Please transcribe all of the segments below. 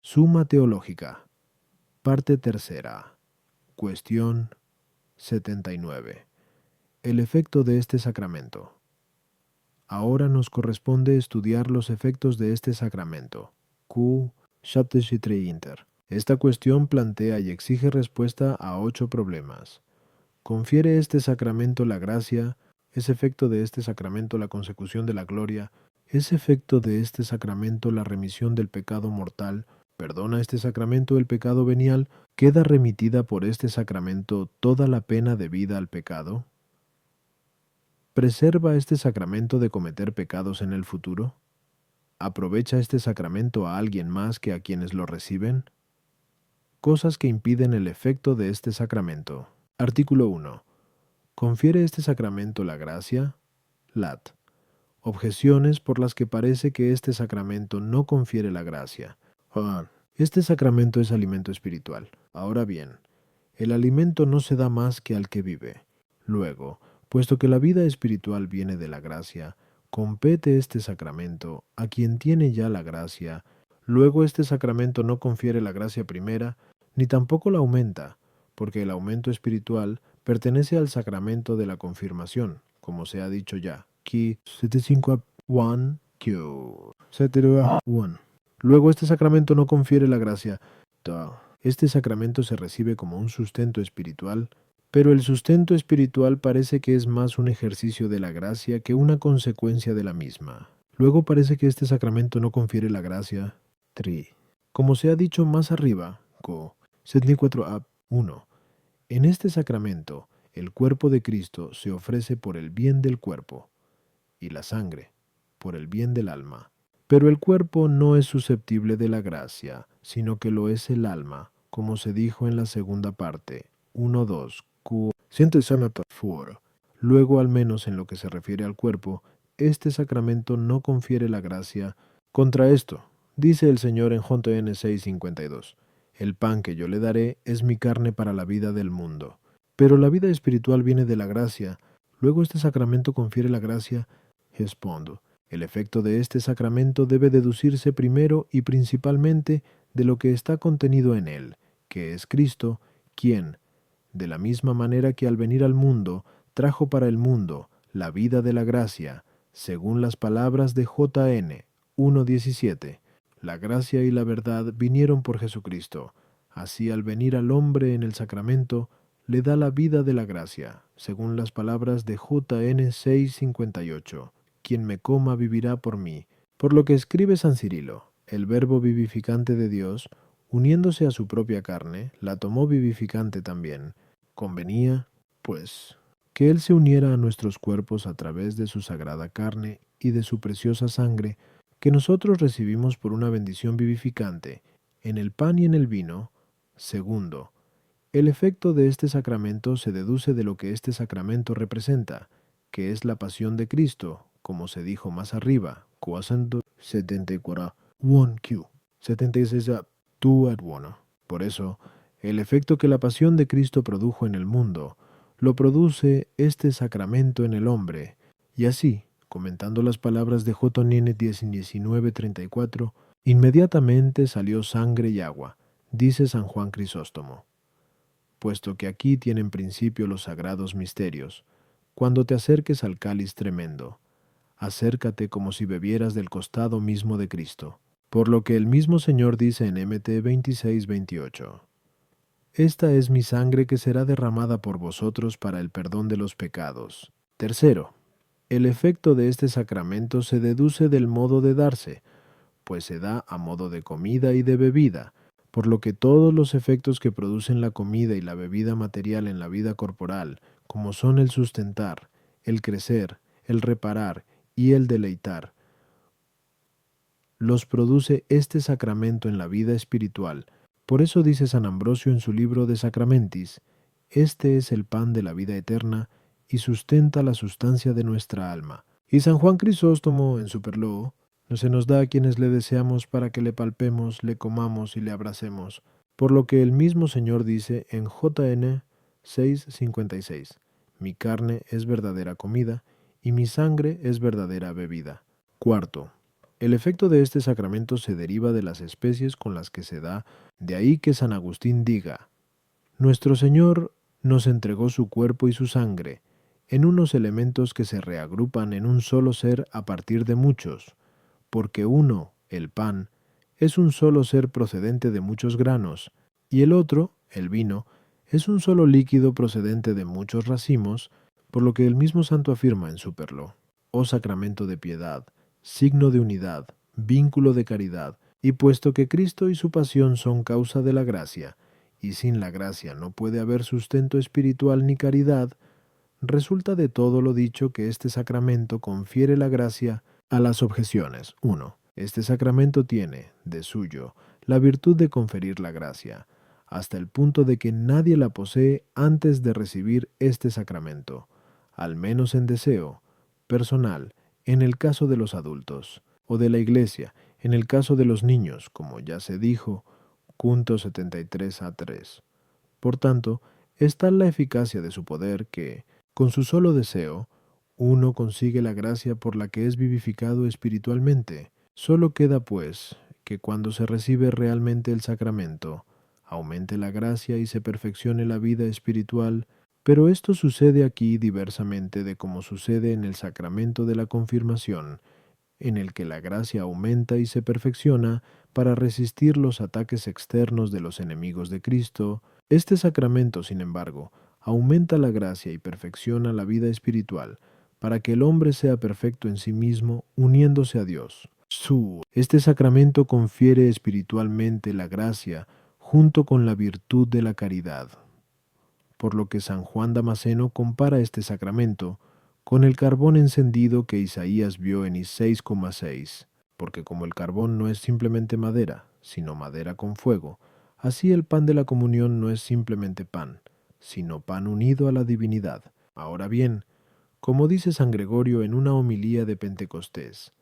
Suma Teológica, parte tercera, cuestión 79. El efecto de este sacramento. Ahora nos corresponde estudiar los efectos de este sacramento. Q. Chapitre Inter. Esta cuestión plantea y exige respuesta a 8 problemas. ¿Confiere este sacramento la gracia? ¿Es efecto de este sacramento la consecución de la gloria? ¿Es efecto de este sacramento la remisión del pecado mortal? ¿Perdona este sacramento el pecado venial? ¿Queda remitida por este sacramento toda la pena debida al pecado? ¿Preserva este sacramento de cometer pecados en el futuro? ¿Aprovecha este sacramento a alguien más que a quienes lo reciben? Cosas que impiden el efecto de este sacramento. Artículo 1. ¿Confiere este sacramento la gracia? Lat. Objeciones por las que parece que este sacramento no confiere la gracia. Juan. Este sacramento es alimento espiritual. Ahora bien, el alimento no se da más que al que vive. Luego, puesto que la vida espiritual viene de la gracia, compete este sacramento a quien tiene ya la gracia. Luego este sacramento no confiere la gracia primera, ni tampoco la aumenta, porque el aumento espiritual pertenece al sacramento de la confirmación, como se ha dicho ya. Ki 75 Q 71. Luego este sacramento no confiere la gracia. Este sacramento se recibe como un sustento espiritual, pero el sustento espiritual parece que es más un ejercicio de la gracia que una consecuencia de la misma. Luego parece que este sacramento no confiere la gracia. 3. Como se ha dicho más arriba, Go 74 1. En este sacramento, el cuerpo de Cristo se ofrece por el bien del cuerpo, y la sangre, por el bien del alma. Pero el cuerpo no es susceptible de la gracia, sino que lo es el alma, como se dijo en la segunda parte, 1.2, Q 174. Luego, al menos en lo que se refiere al cuerpo, este sacramento no confiere la gracia. Contra esto, dice el Señor en JN 6:52, el pan que yo le daré es mi carne para la vida del mundo. Pero la vida espiritual viene de la gracia. Luego este sacramento confiere la gracia. Respondo, el efecto de este sacramento debe deducirse primero y principalmente de lo que está contenido en él, que es Cristo, quien, de la misma manera que al venir al mundo, trajo para el mundo la vida de la gracia, según las palabras de JN 1:17, la gracia y la verdad vinieron por Jesucristo. Así al venir al hombre en el sacramento, le da la vida de la gracia, según las palabras de JN 6:58. Quien me coma vivirá por mí. Por lo que escribe San Cirilo, el verbo vivificante de Dios, uniéndose a su propia carne, la tomó vivificante también. Convenía, pues, que Él se uniera a nuestros cuerpos a través de su sagrada carne y de su preciosa sangre, que nosotros recibimos por una bendición vivificante, en el pan y en el vino. Segundo, el efecto de este sacramento se deduce de lo que este sacramento representa, que es la pasión de Cristo, como se dijo más arriba, 74 1Q 76 2 Por eso, el efecto que la pasión de Cristo produjo en el mundo, lo produce este sacramento en el hombre, y así, comentando las palabras de JN 19:34, inmediatamente salió sangre y agua, dice San Juan Crisóstomo. Puesto que aquí tienen principio los sagrados misterios, cuando te acerques al cáliz tremendo, acércate como si bebieras del costado mismo de Cristo, por lo que el mismo Señor dice en Mt 26:28. Esta es mi sangre que será derramada por vosotros para el perdón de los pecados. Tercero, el efecto de este sacramento se deduce del modo de darse, pues se da a modo de comida y de bebida, por lo que todos los efectos que producen la comida y la bebida material en la vida corporal, como son el sustentar, el crecer, el reparar y el deleitar, los produce este sacramento en la vida espiritual. Por eso dice San Ambrosio en su libro de Sacramentis, este es el pan de la vida eterna y sustenta la sustancia de nuestra alma. Y San Juan Crisóstomo en su Perló, no se nos da a quienes le deseamos para que le palpemos, le comamos y le abracemos, por lo que el mismo Señor dice en JN 6:56, mi carne es verdadera comida y mi sangre es verdadera bebida. Cuarto, El efecto de este sacramento se deriva de las especies con las que se da, de ahí que San Agustín diga: Nuestro Señor nos entregó su cuerpo y su sangre, en unos elementos que se reagrupan en un solo ser a partir de muchos, porque uno, el pan, es un solo ser procedente de muchos granos, y el otro, el vino, es un solo líquido procedente de muchos racimos, por lo que el mismo santo afirma en su perlo: Oh sacramento de piedad, signo de unidad, vínculo de caridad, y puesto que Cristo y su pasión son causa de la gracia, y sin la gracia no puede haber sustento espiritual ni caridad, resulta de todo lo dicho que este sacramento confiere la gracia a las objeciones. 1. Este sacramento tiene, de suyo, la virtud de conferir la gracia, hasta el punto de que nadie la posee antes de recibir este sacramento, al menos en deseo, personal, en el caso de los adultos, o de la Iglesia, en el caso de los niños, como ya se dijo, punto 73a3. Por tanto, es tal la eficacia de su poder que, con su solo deseo, uno consigue la gracia por la que es vivificado espiritualmente. Solo queda, pues, que cuando se recibe realmente el sacramento, aumente la gracia y se perfeccione la vida espiritual, pero esto sucede aquí diversamente de como sucede en el sacramento de la confirmación, en el que la gracia aumenta y se perfecciona para resistir los ataques externos de los enemigos de Cristo. Este sacramento, sin embargo, aumenta la gracia y perfecciona la vida espiritual, para que el hombre sea perfecto en sí mismo, uniéndose a Dios. Este sacramento confiere espiritualmente la gracia junto con la virtud de la caridad, por lo que San Juan Damasceno compara este sacramento con el carbón encendido que Isaías vio en Is 6,6, porque como el carbón no es simplemente madera, sino madera con fuego, así el pan de la comunión no es simplemente pan, sino pan unido a la divinidad. Ahora bien, como dice San Gregorio en una homilía de Pentecostés,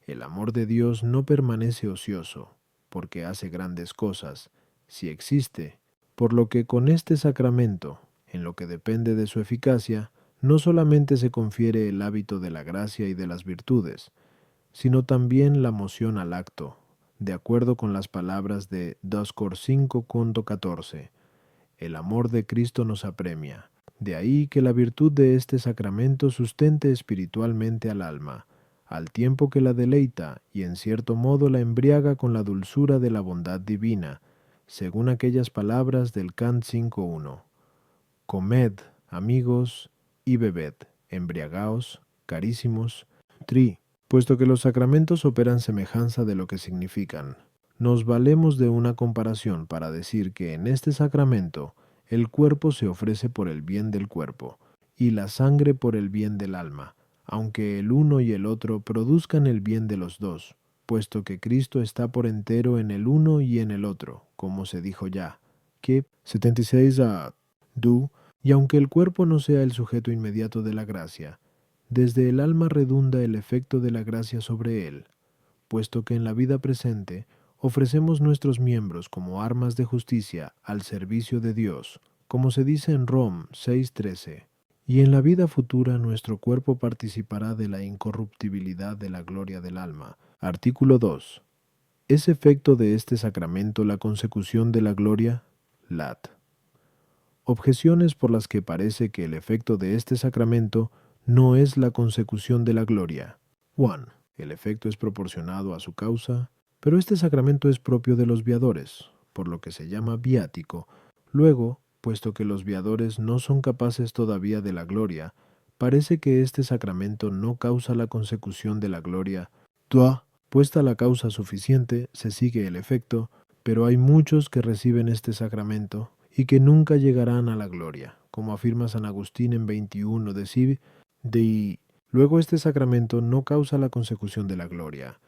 el amor de Dios no permanece ocioso, porque hace grandes cosas, si existe, por lo que con este sacramento, en lo que depende de su eficacia, no solamente se confiere el hábito de la gracia y de las virtudes, sino también la moción al acto, de acuerdo con las palabras de 2 Cor 5,14. El amor de Cristo nos apremia. De ahí que la virtud de este sacramento sustente espiritualmente al alma, al tiempo que la deleita y en cierto modo la embriaga con la dulzura de la bondad divina, según aquellas palabras del Cant 5.1. Comed, amigos, y bebed, embriagaos, carísimos, puesto que los sacramentos operan semejanza de lo que significan. Nos valemos de una comparación para decir que en este sacramento el cuerpo se ofrece por el bien del cuerpo y la sangre por el bien del alma, aunque el uno y el otro produzcan el bien de los dos, puesto que Cristo está por entero en el uno y en el otro, como se dijo ya, que 76 a du, y aunque el cuerpo no sea el sujeto inmediato de la gracia, desde el alma redunda el efecto de la gracia sobre él, puesto que en la vida presente ofrecemos nuestros miembros como armas de justicia al servicio de Dios, como se dice en Rom 6:13, y en la vida futura nuestro cuerpo participará de la incorruptibilidad de la gloria del alma. Artículo 2. ¿Es efecto de este sacramento la consecución de la gloria? Lat. Objeciones por las que parece que el efecto de este sacramento no es la consecución de la gloria. 1. El efecto es proporcionado a su causa, pero este sacramento es propio de los viadores, por lo que se llama viático. Luego, puesto que los viadores no son capaces todavía de la gloria, parece que este sacramento no causa la consecución de la gloria. Puesta la causa suficiente, se sigue el efecto, pero hay muchos que reciben este sacramento y que nunca llegarán a la gloria, como afirma San Agustín en 21 de Sib. Luego este sacramento no causa la consecución de la gloria.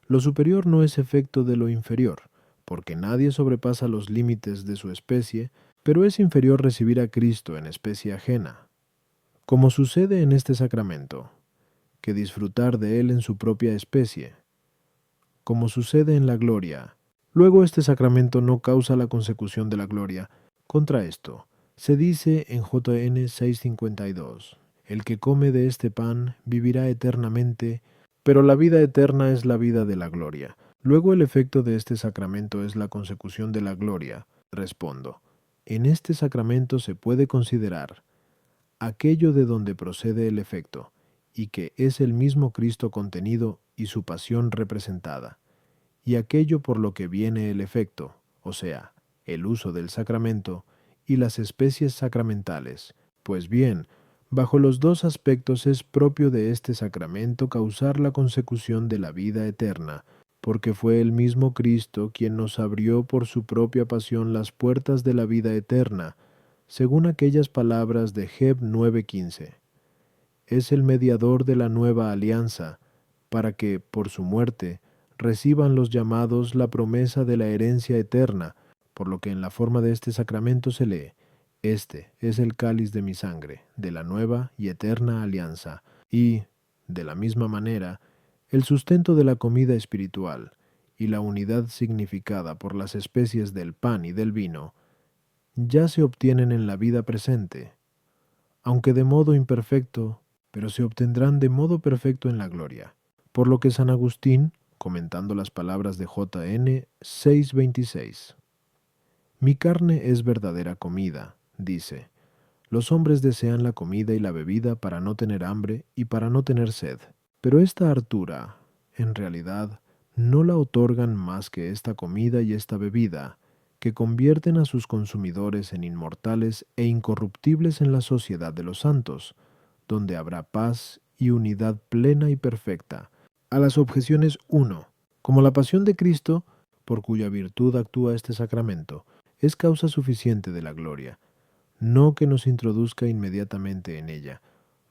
Lo superior no es efecto de lo inferior, porque nadie sobrepasa los límites de su especie, pero es inferior recibir a Cristo en especie ajena, como sucede en este sacramento, que disfrutar de él en su propia especie, como sucede en la gloria. Luego este sacramento no causa la consecución de la gloria. Contra esto, se dice en JN 6:52, el que come de este pan vivirá eternamente, Pero la vida eterna es la vida de la gloria. Luego el efecto de este sacramento es la consecución de la gloria. Respondo, en este sacramento se puede considerar aquello de donde procede el efecto, y que es el mismo Cristo contenido y su pasión representada, y aquello por lo que viene el efecto, o sea, el uso del sacramento y las especies sacramentales. Pues bien, bajo los dos aspectos es propio de este sacramento causar la consecución de la vida eterna, porque fue el mismo Cristo quien nos abrió por su propia pasión las puertas de la vida eterna, según aquellas palabras de Heb 9:15. Es el mediador de la nueva alianza, para que, por su muerte, reciban los llamados la promesa de la herencia eterna, por lo que en la forma de este sacramento se lee, este es el cáliz de mi sangre, de la nueva y eterna alianza, y, de la misma manera, el sustento de la comida espiritual, y la unidad significada por las especies del pan y del vino, ya se obtienen en la vida presente, aunque de modo imperfecto, pero se obtendrán de modo perfecto en la gloria. Por lo que San Agustín, comentando las palabras de J.N. 6:26, mi carne es verdadera comida, dice. Los hombres desean la comida y la bebida para no tener hambre y para no tener sed. Pero esta hartura, en realidad, no la otorgan más que esta comida y esta bebida, que convierten a sus consumidores en inmortales e incorruptibles en la sociedad de los santos, donde habrá paz y unidad plena y perfecta. A las objeciones 1. Como la pasión de Cristo, por cuya virtud actúa este sacramento, es causa suficiente de la gloria, no que nos introduzca inmediatamente en ella,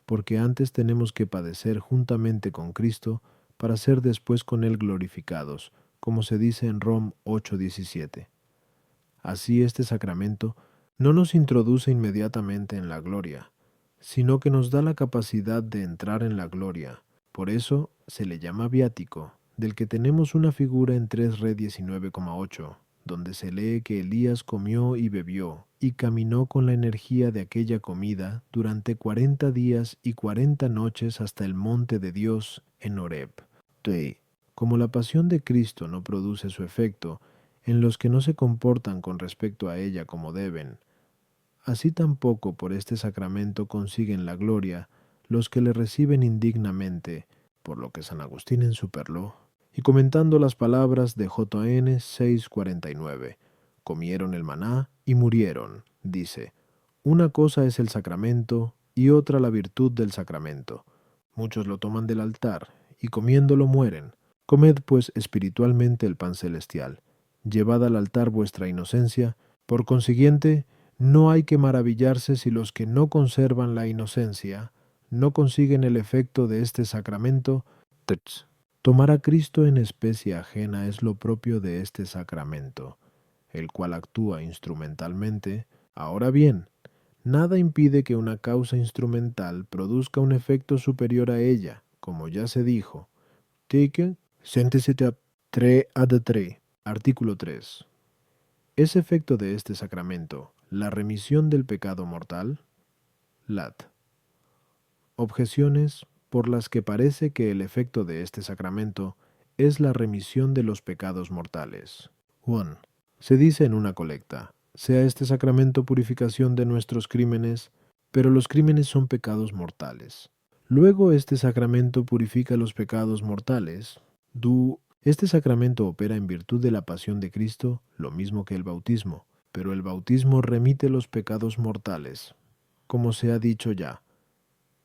porque antes tenemos que padecer juntamente con Cristo para ser después con Él glorificados, como se dice en Rom 8:17. Así este sacramento no nos introduce inmediatamente en la gloria, sino que nos da la capacidad de entrar en la gloria. Por eso se le llama viático, del que tenemos una figura en 3 Re 19,8, donde se lee que Elías comió y bebió, y caminó con la energía de aquella comida durante 40 días y 40 noches hasta el monte de Dios en Horeb. Como la pasión de Cristo no produce su efecto en los que no se comportan con respecto a ella como deben, así tampoco por este sacramento consiguen la gloria los que le reciben indignamente, por lo que San Agustín en su Perló, y comentando las palabras de J.N. 6:49, comieron el maná y murieron, dice, una cosa es el sacramento y otra la virtud del sacramento. Muchos lo toman del altar y comiéndolo mueren. Comed pues espiritualmente el pan celestial. Llevad al altar vuestra inocencia. Por consiguiente, no hay que maravillarse si los que no conservan la inocencia no consiguen el efecto de este sacramento. Tomar a Cristo en especie ajena es lo propio de este sacramento, el cual actúa instrumentalmente. Ahora bien, nada impide que una causa instrumental produzca un efecto superior a ella, como ya se dijo. Take Sentencita 3 ad 3, artículo 3. ¿Es efecto de este sacramento la remisión del pecado mortal? Lat. Objeciones por las que parece que el efecto de este sacramento es la remisión de los pecados mortales. 1. Se dice en una colecta, sea este sacramento purificación de nuestros crímenes, pero los crímenes son pecados mortales. Luego este sacramento purifica los pecados mortales. Este sacramento opera en virtud de la pasión de Cristo, lo mismo que el bautismo, pero el bautismo remite los pecados mortales, como se ha dicho ya.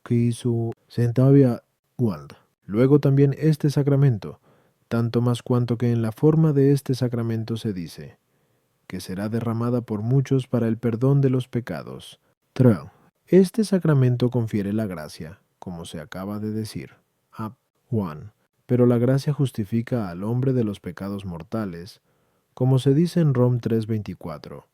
Cristo Centavia Wald. Luego también este sacramento, tanto más cuanto que en la forma de este sacramento se dice, que será derramada por muchos para el perdón de los pecados. 3. Este sacramento confiere la gracia, como se acaba de decir. A 1. Pero la gracia justifica al hombre de los pecados mortales, como se dice en Rom 3:24.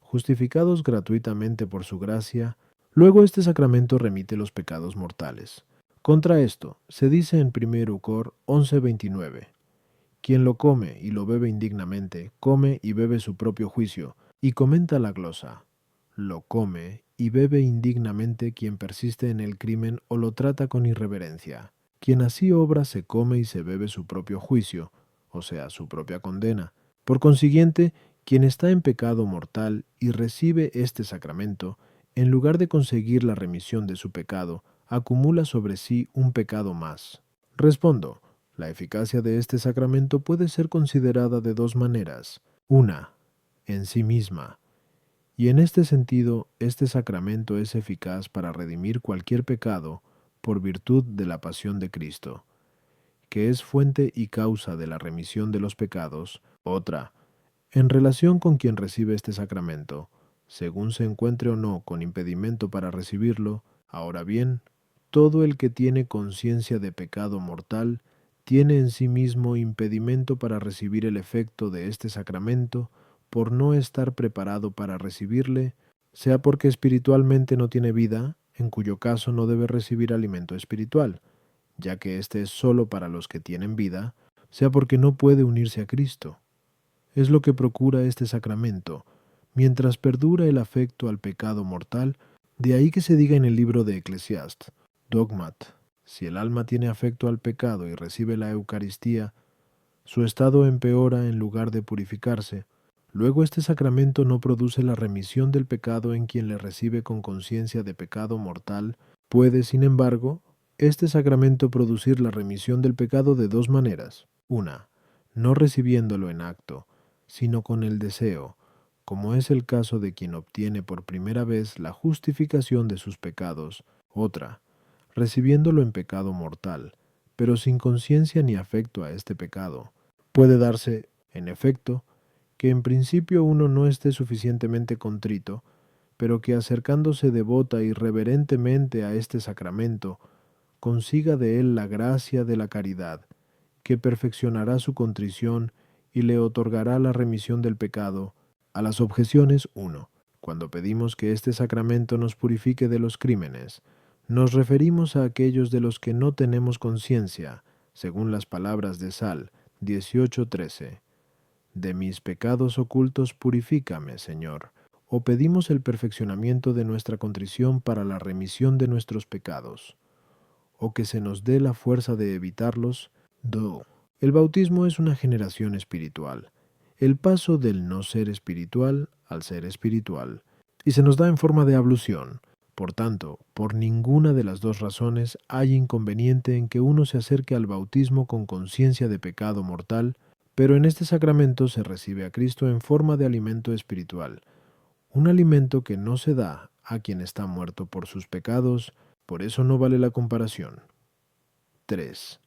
Justificados gratuitamente por su gracia, luego este sacramento remite los pecados mortales. Contra esto, se dice en 1 Cor 11:29. Quien lo come y lo bebe indignamente, come y bebe su propio juicio, y comenta la glosa. Lo come y bebe indignamente quien persiste en el crimen o lo trata con irreverencia. Quien así obra se come y se bebe su propio juicio, o sea, su propia condena. Por consiguiente, quien está en pecado mortal y recibe este sacramento, en lugar de conseguir la remisión de su pecado, acumula sobre sí un pecado más. Respondo, la eficacia de este sacramento puede ser considerada de dos maneras. Una, en sí misma. Y en este sentido, este sacramento es eficaz para redimir cualquier pecado por virtud de la pasión de Cristo, que es fuente y causa de la remisión de los pecados. Otra, en relación con quien recibe este sacramento, según se encuentre o no con impedimento para recibirlo, ahora bien, todo el que tiene conciencia de pecado mortal tiene en sí mismo impedimento para recibir el efecto de este sacramento por no estar preparado para recibirle, sea porque espiritualmente no tiene vida, en cuyo caso no debe recibir alimento espiritual, ya que éste es sólo para los que tienen vida, sea porque no puede unirse a Cristo. Es lo que procura este sacramento, mientras perdura el afecto al pecado mortal, de ahí que se diga en el libro de Eclesiastes, Dogmat, si el alma tiene afecto al pecado y recibe la Eucaristía, su estado empeora en lugar de purificarse. Luego este sacramento no produce la remisión del pecado en quien le recibe con conciencia de pecado mortal. Puede, sin embargo, este sacramento producir la remisión del pecado de dos maneras. Una, no recibiéndolo en acto, sino con el deseo, como es el caso de quien obtiene por primera vez la justificación de sus pecados. Otra, recibiéndolo en pecado mortal, pero sin conciencia ni afecto a este pecado. Puede darse, en efecto, que en principio uno no esté suficientemente contrito, pero que acercándose devota y reverentemente a este sacramento, consiga de él la gracia de la caridad, que perfeccionará su contrición y le otorgará la remisión del pecado. A las objeciones 1. Cuando pedimos que este sacramento nos purifique de los crímenes, nos referimos a aquellos de los que no tenemos conciencia, según las palabras de Sal 18:13. De mis pecados ocultos purifícame, Señor. O pedimos el perfeccionamiento de nuestra contrición para la remisión de nuestros pecados, o que se nos dé la fuerza de evitarlos. 2. El bautismo es una generación espiritual, el paso del no ser espiritual al ser espiritual, y se nos da en forma de ablución. Por tanto, por ninguna de las dos razones hay inconveniente en que uno se acerque al bautismo con conciencia de pecado mortal, pero en este sacramento se recibe a Cristo en forma de alimento espiritual, un alimento que no se da a quien está muerto por sus pecados, por eso no vale la comparación. 3.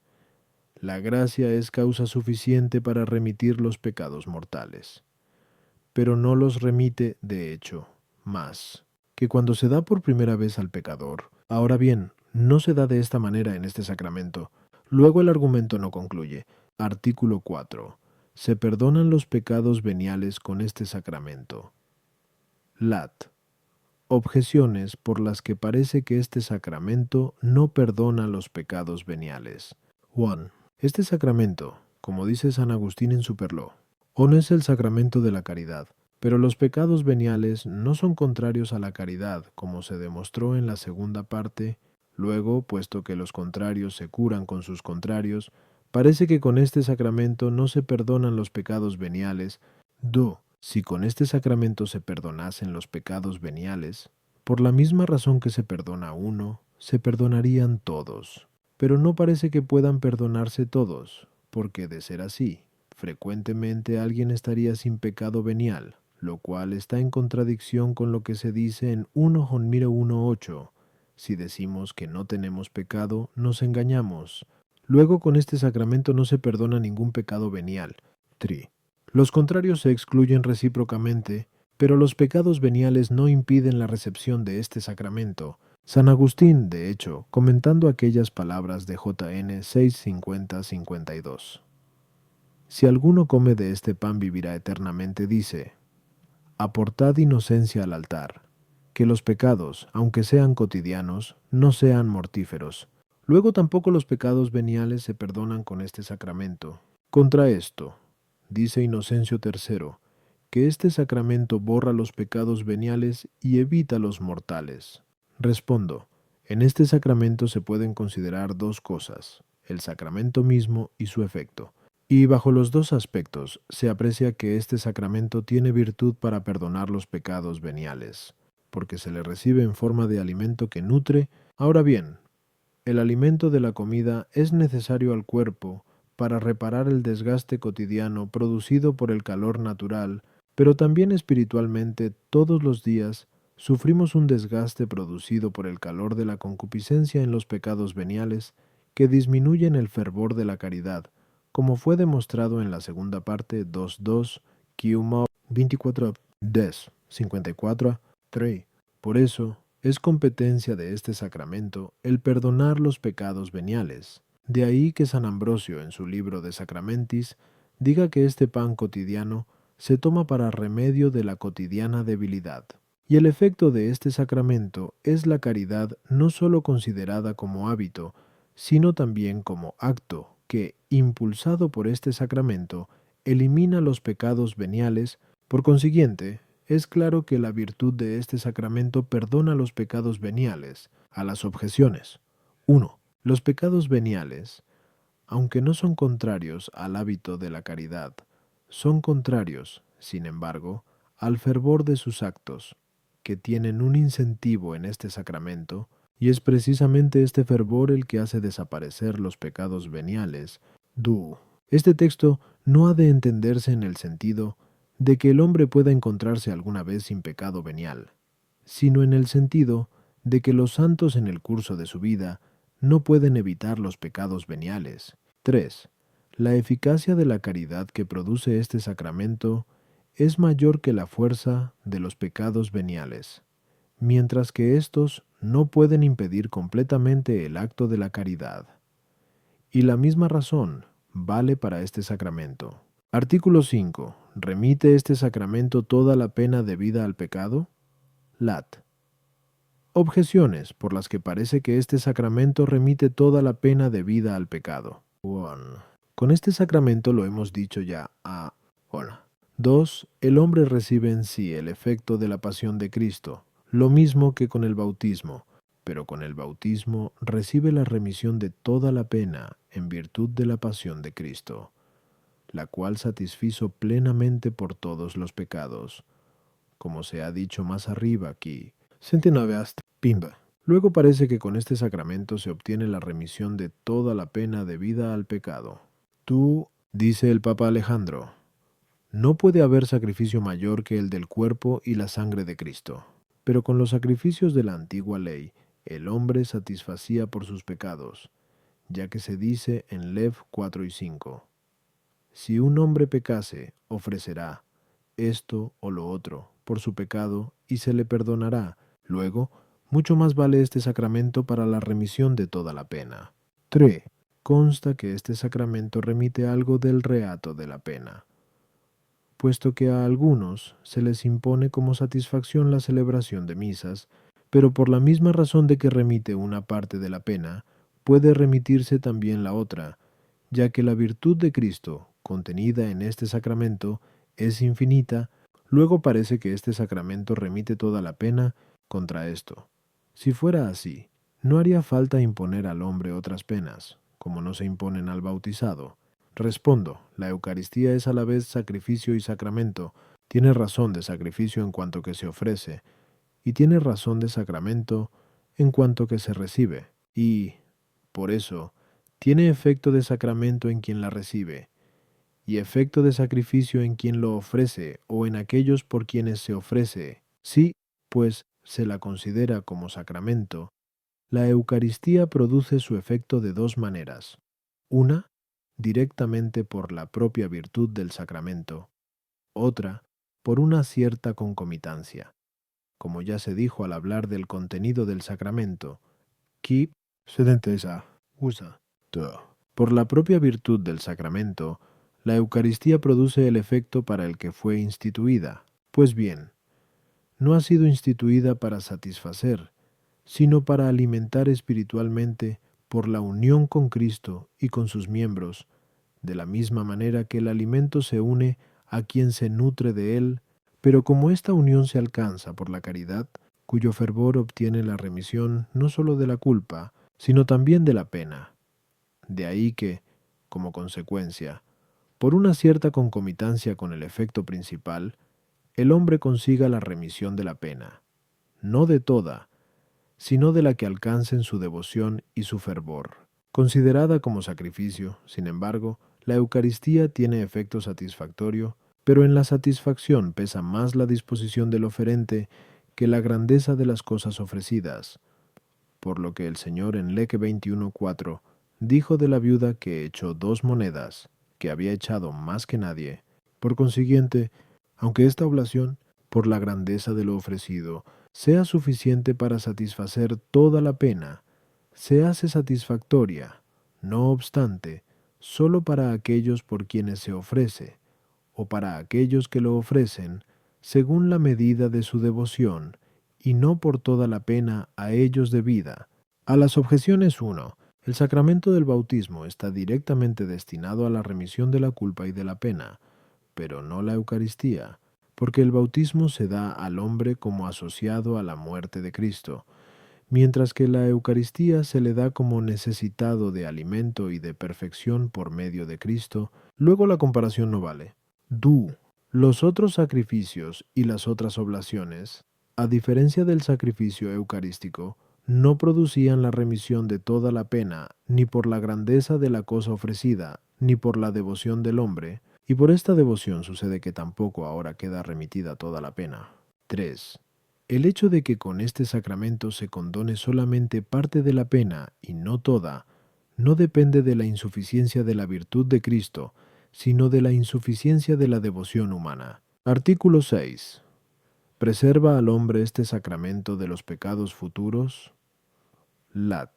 La gracia es causa suficiente para remitir los pecados mortales, pero no los remite de hecho, más que cuando se da por primera vez al pecador. Ahora bien, no se da de esta manera en este sacramento. Luego el argumento no concluye. Artículo 4. Se perdonan los pecados veniales con este sacramento. Lat. Objeciones por las que parece que este sacramento no perdona los pecados veniales. 1. Este sacramento, como dice San Agustín en su Perló, no es el sacramento de la caridad, pero los pecados veniales no son contrarios a la caridad, como se demostró en la segunda parte. Luego, puesto que los contrarios se curan con sus contrarios, parece que con este sacramento no se perdonan los pecados veniales. Si con este sacramento se perdonasen los pecados veniales, por la misma razón que se perdona uno, se perdonarían todos. Pero no parece que puedan perdonarse todos, porque de ser así, frecuentemente alguien estaría sin pecado venial, lo cual está en contradicción con lo que se dice en 1 Jonmire 1:8. Si decimos que no tenemos pecado, nos engañamos. Luego con este sacramento no se perdona ningún pecado venial. 3. Los contrarios se excluyen recíprocamente, pero los pecados veniales no impiden la recepción de este sacramento. San Agustín, de hecho, comentando aquellas palabras de JN 6:50-52. Si alguno come de este pan vivirá eternamente, dice: aportad inocencia al altar, que los pecados, aunque sean cotidianos, no sean mortíferos. Luego tampoco los pecados veniales se perdonan con este sacramento. Contra esto, dice Inocencio III, que este sacramento borra los pecados veniales y evita los mortales. Respondo, En este sacramento se pueden considerar dos cosas, el sacramento mismo y su efecto. Y bajo los dos aspectos se aprecia que este sacramento tiene virtud para perdonar los pecados veniales, porque se le recibe en forma de alimento que nutre. Ahora bien, el alimento de la comida es necesario al cuerpo para reparar el desgaste cotidiano producido por el calor natural, pero también espiritualmente todos los días sufrimos un desgaste producido por el calor de la concupiscencia en los pecados veniales que disminuyen el fervor de la caridad, como fue demostrado en la segunda parte 2.2 Q 24 Des 54 3. Por eso, es competencia de este sacramento el perdonar los pecados veniales. De ahí que San Ambrosio, en su libro de Sacramentis, diga que este pan cotidiano se toma para remedio de la cotidiana debilidad. Y el efecto de este sacramento es la caridad no sólo considerada como hábito, sino también como acto, que, impulsado por este sacramento, elimina los pecados veniales. Por consiguiente, es claro que la virtud de este sacramento perdona los pecados veniales. A las objeciones. 1. Los pecados veniales, aunque no son contrarios al hábito de la caridad, son contrarios, sin embargo, al fervor de sus actos, que tienen un incentivo en este sacramento, y es precisamente este fervor el que hace desaparecer los pecados veniales. Este texto no ha de entenderse en el sentido de que el hombre pueda encontrarse alguna vez sin pecado venial, sino en el sentido de que los santos en el curso de su vida no pueden evitar los pecados veniales. 3. La eficacia de la caridad que produce este sacramento es mayor que la fuerza de los pecados veniales, mientras que éstos no pueden impedir completamente el acto de la caridad. Y la misma razón vale para este sacramento. Artículo 5. ¿Remite este sacramento toda la pena debida al pecado? Lat. Objeciones por las que parece que este sacramento remite toda la pena debida al pecado. 1. Con este sacramento lo hemos dicho ya a 1. 2. El hombre recibe en sí el efecto de la pasión de Cristo, lo mismo que con el bautismo, pero con el bautismo recibe la remisión de toda la pena en virtud de la pasión de Cristo, la cual satisfizo plenamente por todos los pecados, como se ha dicho más arriba aquí. 109 hasta Pimba. Luego parece que con este sacramento se obtiene la remisión de toda la pena debida al pecado. Dice el Papa Alejandro, no puede haber sacrificio mayor que el del cuerpo y la sangre de Cristo. Pero con los sacrificios de la antigua ley, el hombre satisfacía por sus pecados, ya que se dice en Lev 4 y 5, si un hombre pecase, ofrecerá esto o lo otro por su pecado y se le perdonará. Luego, mucho más vale este sacramento para la remisión de toda la pena. 3. Consta que este sacramento remite algo del reato de la pena, puesto que a algunos se les impone como satisfacción la celebración de misas, pero por la misma razón de que remite una parte de la pena, puede remitirse también la otra, ya que la virtud de Cristo, contenida en este sacramento, es infinita. Luego parece que este sacramento remite toda la pena contra esto. Si fuera así, no haría falta imponer al hombre otras penas, como no se imponen al bautizado. Respondo, la Eucaristía es a la vez sacrificio y sacramento. Tiene razón de sacrificio en cuanto que se ofrece, y tiene razón de sacramento en cuanto que se recibe, y, por eso, tiene efecto de sacramento en quien la recibe, y efecto de sacrificio en quien lo ofrece o en aquellos por quienes se ofrece. Si, pues, se la considera como sacramento, la Eucaristía produce su efecto de dos maneras. Una, directamente por la propia virtud del sacramento. Otra, por una cierta concomitancia. Como ya se dijo al hablar del contenido del sacramento, qui sedentesa usa. Por la propia virtud del sacramento, la Eucaristía produce el efecto para el que fue instituida. Pues bien, no ha sido instituida para satisfacer, sino para alimentar espiritualmente por la unión con Cristo y con sus miembros, de la misma manera que el alimento se une a quien se nutre de él, pero como esta unión se alcanza por la caridad, cuyo fervor obtiene la remisión no sólo de la culpa, sino también de la pena. De ahí que, como consecuencia, por una cierta concomitancia con el efecto principal, el hombre consiga la remisión de la pena, no de toda, sino de la que alcancen su devoción y su fervor. Considerada como sacrificio, sin embargo, la Eucaristía tiene efecto satisfactorio, pero en la satisfacción pesa más la disposición del oferente que la grandeza de las cosas ofrecidas, por lo que el Señor en Leque 21:4 dijo de la viuda que echó 2 monedas, que había echado más que nadie. Por consiguiente, aunque esta oblación, por la grandeza de lo ofrecido, sea suficiente para satisfacer toda la pena, se hace satisfactoria, no obstante, sólo para aquellos por quienes se ofrece, o para aquellos que lo ofrecen, según la medida de su devoción, y no por toda la pena a ellos debida. A las objeciones 1. El sacramento del bautismo está directamente destinado a la remisión de la culpa y de la pena, pero no la Eucaristía, porque el bautismo se da al hombre como asociado a la muerte de Cristo, mientras que la Eucaristía se le da como necesitado de alimento y de perfección por medio de Cristo. Luego la comparación no vale. Los otros sacrificios y las otras oblaciones, a diferencia del sacrificio eucarístico, no producían la remisión de toda la pena, ni por la grandeza de la cosa ofrecida, ni por la devoción del hombre, y por esta devoción sucede que tampoco ahora queda remitida toda la pena. 3. El hecho de que con este sacramento se condone solamente parte de la pena y no toda, no depende de la insuficiencia de la virtud de Cristo, sino de la insuficiencia de la devoción humana. Artículo 6. ¿Preserva al hombre este sacramento de los pecados futuros? Lat.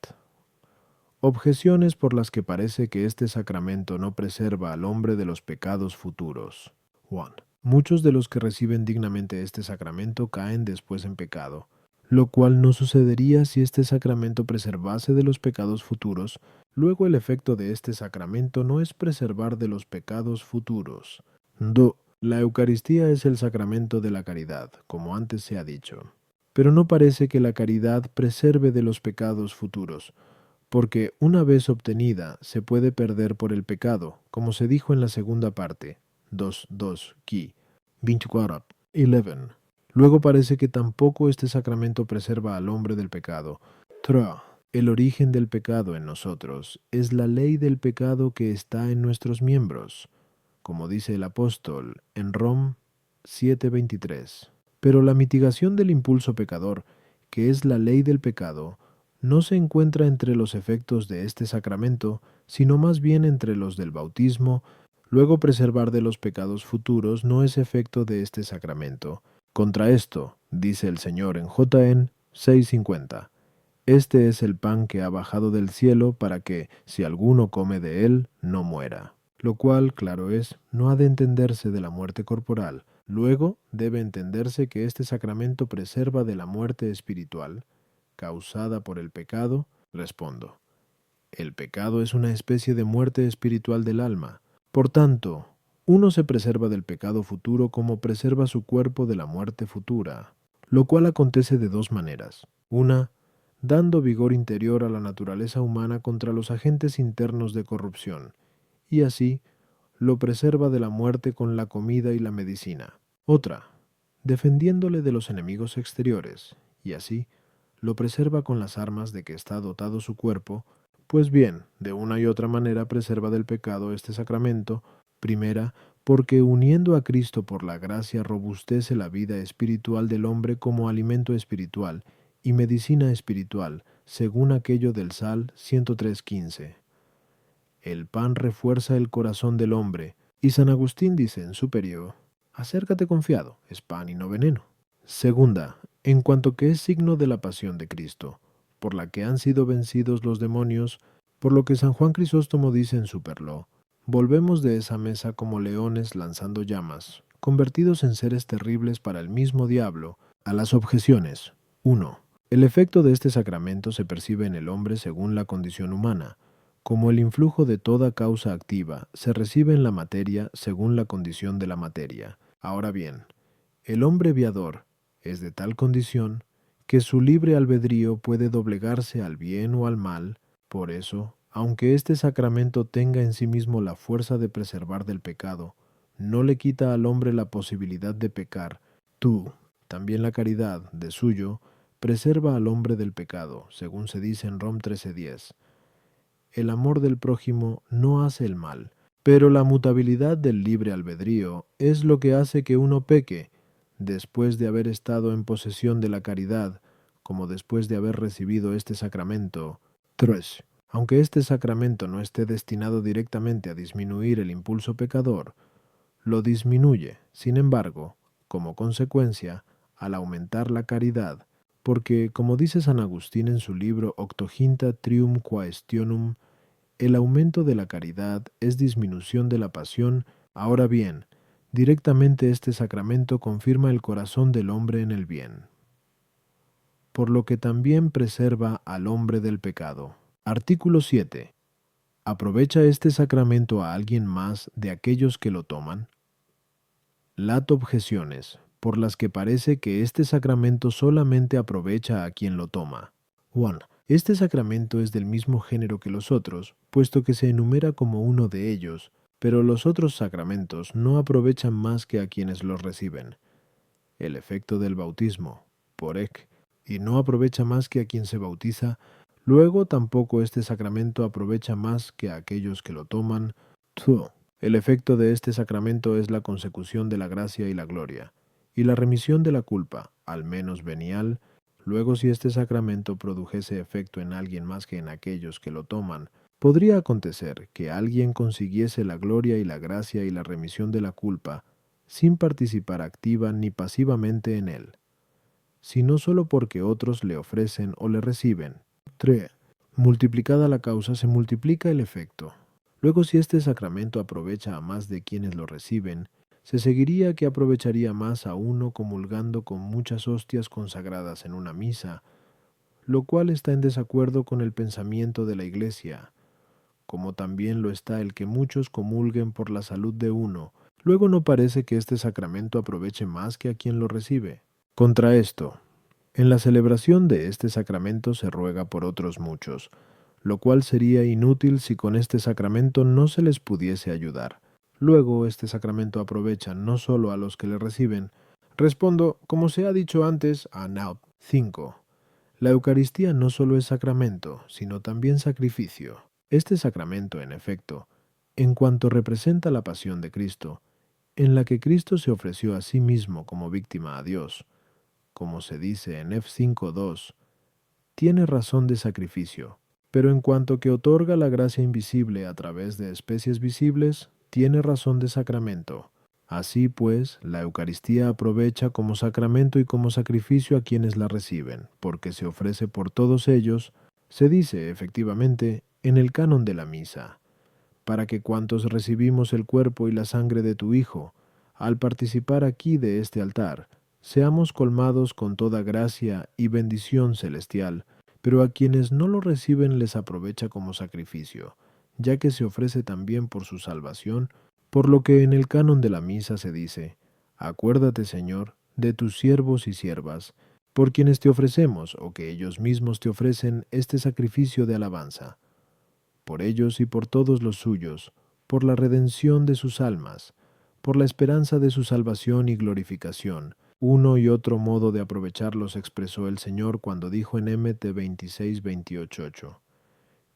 Objeciones por las que parece que este sacramento no preserva al hombre de los pecados futuros. 1. Muchos de los que reciben dignamente este sacramento caen después en pecado, lo cual no sucedería si este sacramento preservase de los pecados futuros. Luego el efecto de este sacramento no es preservar de los pecados futuros. 2. La Eucaristía es el sacramento de la caridad, como antes se ha dicho. Pero no parece que la caridad preserve de los pecados futuros, porque una vez obtenida se puede perder por el pecado, como se dijo en la segunda parte, 2.2 qui, 24:11. Luego parece que tampoco este sacramento preserva al hombre del pecado. 3. El origen del pecado en nosotros es la ley del pecado que está en nuestros miembros, como dice el apóstol en Rom 7:23. Pero la mitigación del impulso pecador, que es la ley del pecado, no se encuentra entre los efectos de este sacramento, sino más bien entre los del bautismo. Luego preservar de los pecados futuros no es efecto de este sacramento. Contra esto, dice el Señor en JN 6:50, este es el pan que ha bajado del cielo para que, si alguno come de él, no muera. Lo cual, claro es, no ha de entenderse de la muerte corporal. Luego debe entenderse que este sacramento preserva de la muerte espiritual, causada por el pecado. Respondo. El pecado es una especie de muerte espiritual del alma. Por tanto, uno se preserva del pecado futuro como preserva su cuerpo de la muerte futura, lo cual acontece de 2 maneras. Una, dando vigor interior a la naturaleza humana contra los agentes internos de corrupción, y así lo preserva de la muerte con la comida y la medicina. Otra, defendiéndole de los enemigos exteriores, y así lo preserva con las armas de que está dotado su cuerpo. Pues bien, de una y otra manera preserva del pecado este sacramento. Primera, porque uniendo a Cristo por la gracia robustece la vida espiritual del hombre como alimento espiritual y medicina espiritual, según aquello del Sal 103:15. El pan refuerza el corazón del hombre, y San Agustín dice en Superior, acércate confiado, es pan y no veneno. Segunda, en cuanto que es signo de la pasión de Cristo, por la que han sido vencidos los demonios, por lo que San Juan Crisóstomo dice en Superlo, volvemos de esa mesa como leones lanzando llamas, convertidos en seres terribles para el mismo diablo. A las objeciones. 1. El efecto de este sacramento se percibe en el hombre según la condición humana, como el influjo de toda causa activa se recibe en la materia según la condición de la materia. Ahora bien, el hombre viador es de tal condición que su libre albedrío puede doblegarse al bien o al mal. Por eso, aunque este sacramento tenga en sí mismo la fuerza de preservar del pecado, no le quita al hombre la posibilidad de pecar. Tú, también la caridad, de suyo, preserva al hombre del pecado, según se dice en Rom 13:10. El amor del prójimo no hace el mal, pero la mutabilidad del libre albedrío es lo que hace que uno peque, después de haber estado en posesión de la caridad, como después de haber recibido este sacramento. 3. Aunque este sacramento no esté destinado directamente a disminuir el impulso pecador, lo disminuye, sin embargo, como consecuencia, al aumentar la caridad, porque, como dice San Agustín en su libro Octoginta Trium Quaestionum, el aumento de la caridad es disminución de la pasión. Ahora bien, directamente este sacramento confirma el corazón del hombre en el bien, por lo que también preserva al hombre del pecado. Artículo 7. ¿Aprovecha este sacramento a alguien más de aquellos que lo toman? Lat objeciones, por las que parece que este sacramento solamente aprovecha a quien lo toma. 1. Este sacramento es del mismo género que los otros, puesto que se enumera como uno de ellos, pero los otros sacramentos no aprovechan más que a quienes los reciben. El efecto del bautismo, porec, y no aprovecha más que a quien se bautiza. Luego tampoco este sacramento aprovecha más que a aquellos que lo toman. 2. El efecto de este sacramento es la consecución de la gracia y la gloria, y la remisión de la culpa, al menos venial. Luego, si este sacramento produjese efecto en alguien más que en aquellos que lo toman, podría acontecer que alguien consiguiese la gloria y la gracia y la remisión de la culpa sin participar activa ni pasivamente en él, sino solo porque otros le ofrecen o le reciben. 3. Multiplicada la causa, se multiplica el efecto. Luego, si este sacramento aprovecha a más de quienes lo reciben, se seguiría que aprovecharía más a uno comulgando con muchas hostias consagradas en una misa, lo cual está en desacuerdo con el pensamiento de la Iglesia, como también lo está el que muchos comulguen por la salud de uno. Luego no parece que este sacramento aproveche más que a quien lo recibe. Contra esto, en la celebración de este sacramento se ruega por otros muchos, lo cual sería inútil si con este sacramento no se les pudiese ayudar. Luego, este sacramento aprovecha no solo a los que le reciben. Respondo, como se ha dicho antes, a Naut 5. La Eucaristía no solo es sacramento, sino también sacrificio. Este sacramento, en efecto, en cuanto representa la pasión de Cristo, en la que Cristo se ofreció a sí mismo como víctima a Dios, como se dice en F5:2, tiene razón de sacrificio, pero en cuanto que otorga la gracia invisible a través de especies visibles, tiene razón de sacramento. Así pues, la Eucaristía aprovecha como sacramento y como sacrificio a quienes la reciben, porque se ofrece por todos ellos, se dice efectivamente en el canon de la misa, para que cuantos recibimos el cuerpo y la sangre de tu Hijo, al participar aquí de este altar, seamos colmados con toda gracia y bendición celestial, pero a quienes no lo reciben les aprovecha como sacrificio, ya que se ofrece también por su salvación, por lo que en el canon de la misa se dice: acuérdate, Señor, de tus siervos y siervas, por quienes te ofrecemos, o que ellos mismos te ofrecen, este sacrificio de alabanza. Por ellos y por todos los suyos, por la redención de sus almas, por la esperanza de su salvación y glorificación. Uno y otro modo de aprovecharlos expresó el Señor cuando dijo en Mt 26:28:8,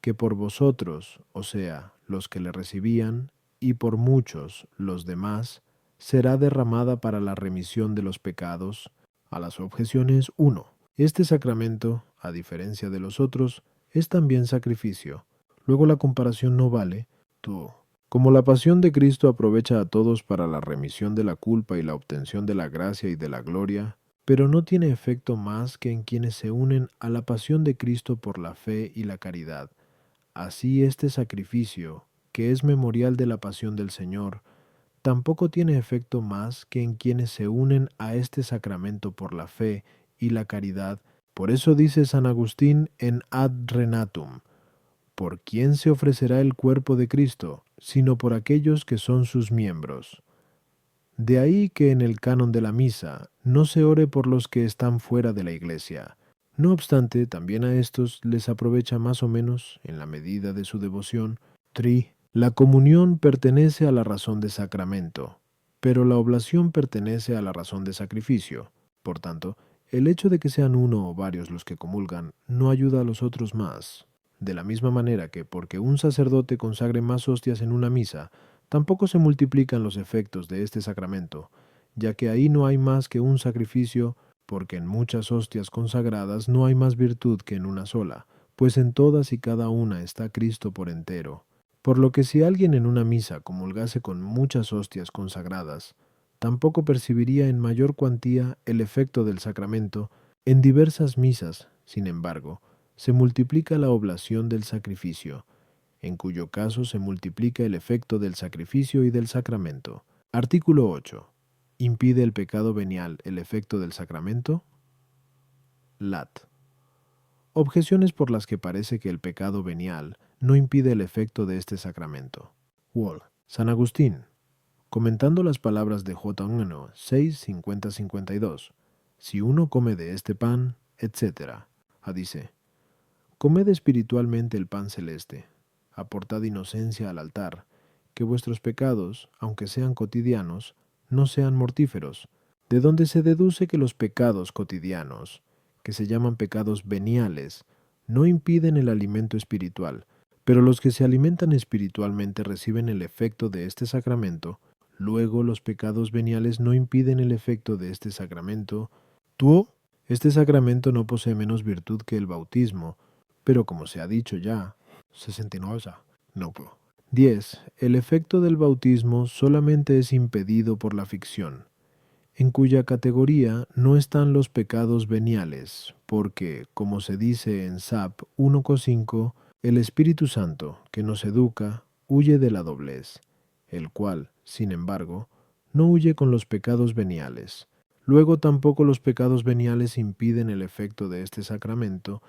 que por vosotros, o sea, los que le recibían, y por muchos, los demás, será derramada para la remisión de los pecados. A las objeciones 1. Este sacramento, a diferencia de los otros, es también sacrificio. Luego la comparación no vale. 2. Como la pasión de Cristo aprovecha a todos para la remisión de la culpa y la obtención de la gracia y de la gloria, pero no tiene efecto más que en quienes se unen a la pasión de Cristo por la fe y la caridad. Así este sacrificio, que es memorial de la pasión del Señor, tampoco tiene efecto más que en quienes se unen a este sacramento por la fe y la caridad. Por eso dice San Agustín en Ad Renatum: ¿por quién se ofrecerá el cuerpo de Cristo, sino por aquellos que son sus miembros? De ahí que en el canon de la misa no se ore por los que están fuera de la Iglesia, No obstante, también a estos les aprovecha más o menos, en la medida de su devoción. La comunión pertenece a la razón de sacramento, pero la oblación pertenece a la razón de sacrificio. Por tanto, el hecho de que sean uno o varios los que comulgan no ayuda a los otros más. De la misma manera que porque un sacerdote consagre más hostias en una misa, tampoco se multiplican los efectos de este sacramento, ya que ahí no hay más que un sacrificio, porque en muchas hostias consagradas no hay más virtud que en una sola, pues en todas y cada una está Cristo por entero. Por lo que si alguien en una misa comulgase con muchas hostias consagradas, tampoco percibiría en mayor cuantía el efecto del sacramento. En diversas misas, sin embargo, se multiplica la oblación del sacrificio, en cuyo caso se multiplica el efecto del sacrificio y del sacramento. Artículo 8. ¿Impide el pecado venial el efecto del sacramento? Lat. Objeciones por las que parece que el pecado venial no impide el efecto de este sacramento. Wall. San Agustín, comentando las palabras de J. 6, 50-52, si uno come de este pan, etc., dice, comed espiritualmente el pan celeste, aportad inocencia al altar, que vuestros pecados, aunque sean cotidianos, no sean mortíferos, de donde se deduce que los pecados cotidianos, que se llaman pecados veniales, no impiden el alimento espiritual, pero los que se alimentan espiritualmente reciben el efecto de este sacramento. Luego los pecados veniales no impiden el efecto de este sacramento. Este sacramento no posee menos virtud que el bautismo, pero como se ha dicho ya, 69 no puedo. 10. El efecto del bautismo solamente es impedido por la ficción, en cuya categoría no están los pecados veniales, porque, como se dice en SAP 1,5, el Espíritu Santo, que nos educa, huye de la doblez, el cual, sin embargo, no huye con los pecados veniales. Luego tampoco los pecados veniales impiden el efecto de este sacramento.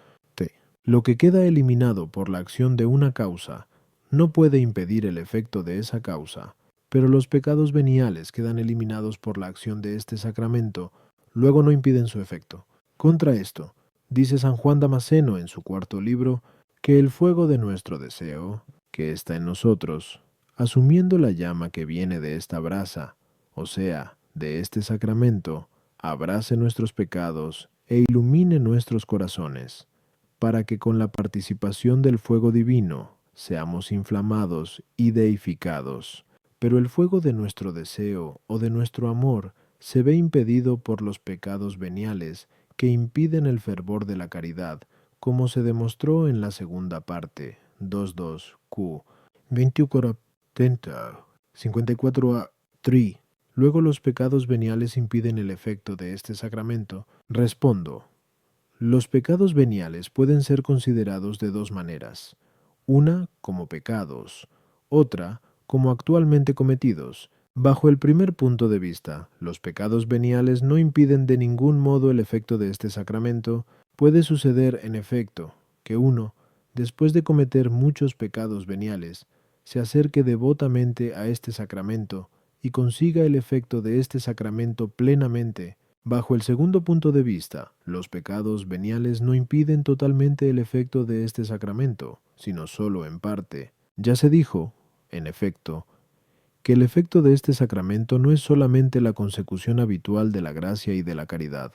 Lo que queda eliminado por la acción de una causa no puede impedir el efecto de esa causa, pero los pecados veniales quedan eliminados por la acción de este sacramento, luego no impiden su efecto. Contra esto, dice San Juan Damasceno en su cuarto libro, que el fuego de nuestro deseo, que está en nosotros, asumiendo la llama que viene de esta brasa, o sea, de este sacramento, abrace nuestros pecados e ilumine nuestros corazones, para que con la participación del fuego divino seamos inflamados y deificados. Pero el fuego de nuestro deseo o de nuestro amor se ve impedido por los pecados veniales que impiden el fervor de la caridad, como se demostró en la segunda parte, 2.2 Q, 24 54 3. Luego los pecados veniales impiden el efecto de este sacramento. Respondo. Los pecados veniales pueden ser considerados de dos maneras, una como pecados, otra como actualmente cometidos. Bajo el primer punto de vista, los pecados veniales no impiden de ningún modo el efecto de este sacramento. Puede suceder, en efecto, que uno, después de cometer muchos pecados veniales, se acerque devotamente a este sacramento y consiga el efecto de este sacramento plenamente. Bajo el segundo punto de vista, los pecados veniales no impiden totalmente el efecto de este sacramento, sino solo en parte. Ya se dijo, en efecto, que el efecto de este sacramento no es solamente la consecución habitual de la gracia y de la caridad,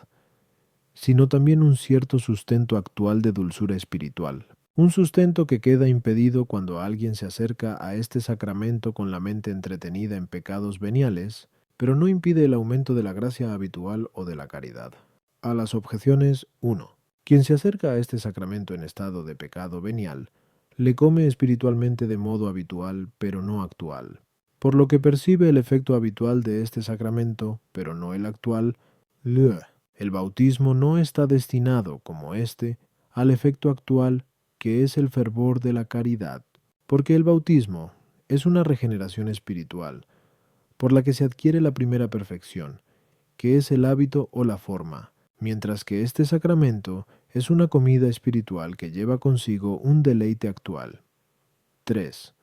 sino también un cierto sustento actual de dulzura espiritual, un sustento que queda impedido cuando alguien se acerca a este sacramento con la mente entretenida en pecados veniales, pero no impide el aumento de la gracia habitual o de la caridad. A las objeciones 1. Quien se acerca a este sacramento en estado de pecado venial, le come espiritualmente de modo habitual, pero no actual, por lo que percibe el efecto habitual de este sacramento, pero no el actual. El bautismo no está destinado, como éste, al efecto actual, que es el fervor de la caridad, porque el bautismo es una regeneración espiritual, por la que se adquiere la primera perfección, que es el hábito o la forma, mientras que este sacramento es una comida espiritual que lleva consigo un deleite actual. 3.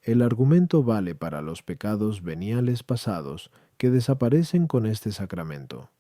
El argumento vale para los pecados veniales pasados que desaparecen con este sacramento.